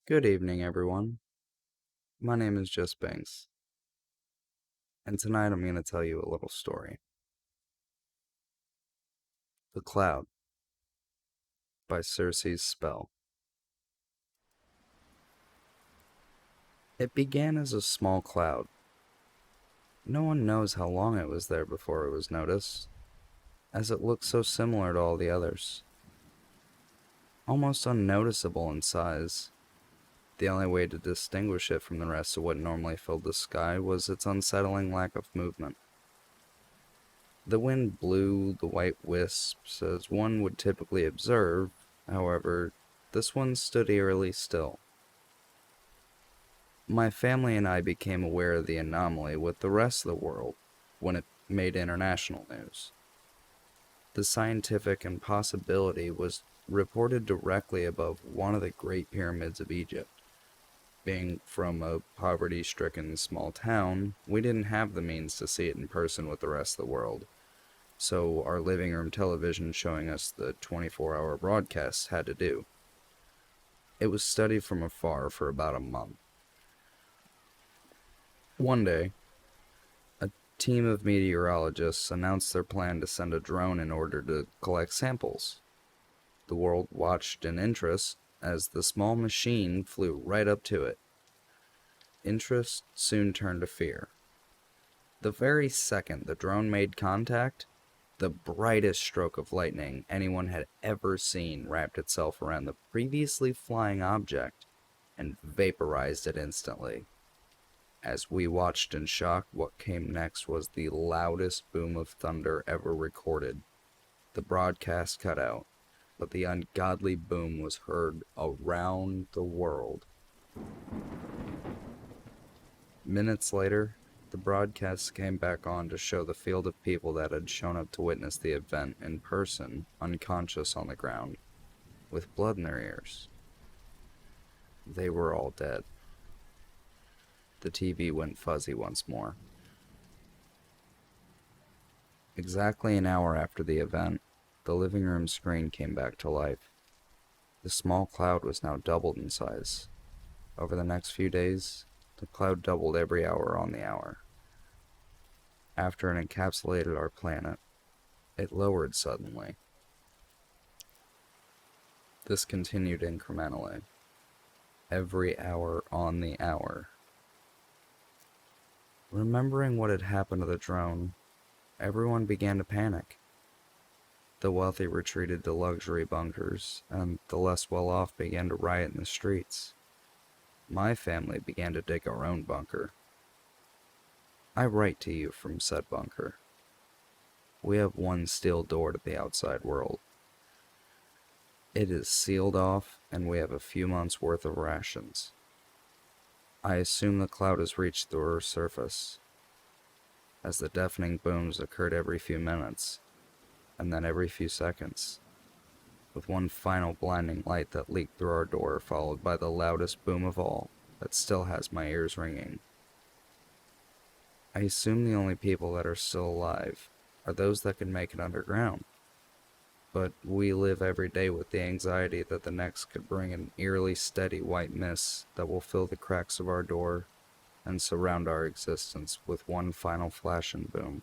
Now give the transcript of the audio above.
Good evening, everyone. My name is JustBinx, and tonight I'm going to tell you a little story. The Cloud by Circe's Spell. It began as a small cloud. No one knows how long it was there before it was noticed, as it looked so similar to all the others. Almost unnoticeable in size. The only way to distinguish it from the rest of what normally filled the sky was its unsettling lack of movement. The wind blew the white wisps as one would typically observe. However, this one stood eerily still. My family and I became aware of the anomaly with the rest of the world when it made international news. The scientific impossibility was reported directly above one of the Great Pyramids of Egypt. Being from a poverty-stricken small town, we didn't have the means to see it in person with the rest of the world. So our living room television showing us the 24-hour broadcasts had to do. It was studied from afar for about a month. One day, a team of meteorologists announced their plan to send a drone in order to collect samples. The world watched in interest as the small machine flew right up to it. Interest soon turned to fear. The very second the drone made contact, the brightest stroke of lightning anyone had ever seen wrapped itself around the previously flying object and vaporized it instantly. As we watched in shock, what came next was the loudest boom of thunder ever recorded. The broadcast cut out, but the ungodly boom was heard around the world. Minutes later, the broadcast came back on to show the field of people that had shown up to witness the event in person, unconscious on the ground, with blood in their ears. They were all dead. The TV went fuzzy once more. Exactly an hour after the event, the living room screen came back to life. The small cloud was now doubled in size. Over the next few days, the cloud doubled every hour on the hour. After it encapsulated our planet, it lowered suddenly. This continued incrementally, every hour on the hour. Remembering what had happened to the drone, everyone began to panic. The wealthy retreated to luxury bunkers, and the less well-off began to riot in the streets. My family began to dig our own bunker. I write to you from said bunker. We have one steel door to the outside world. It is sealed off, and we have a few months' worth of rations. I assume the cloud has reached the Earth's surface, as the deafening booms occurred every few minutes, and then every few seconds, with one final blinding light that leaked through our door, followed by the loudest boom of all that still has my ears ringing. I assume the only people that are still alive are those that can make it underground. But we live every day with the anxiety that the next could bring an eerily steady white mist that will fill the cracks of our door and surround our existence with one final flash and boom.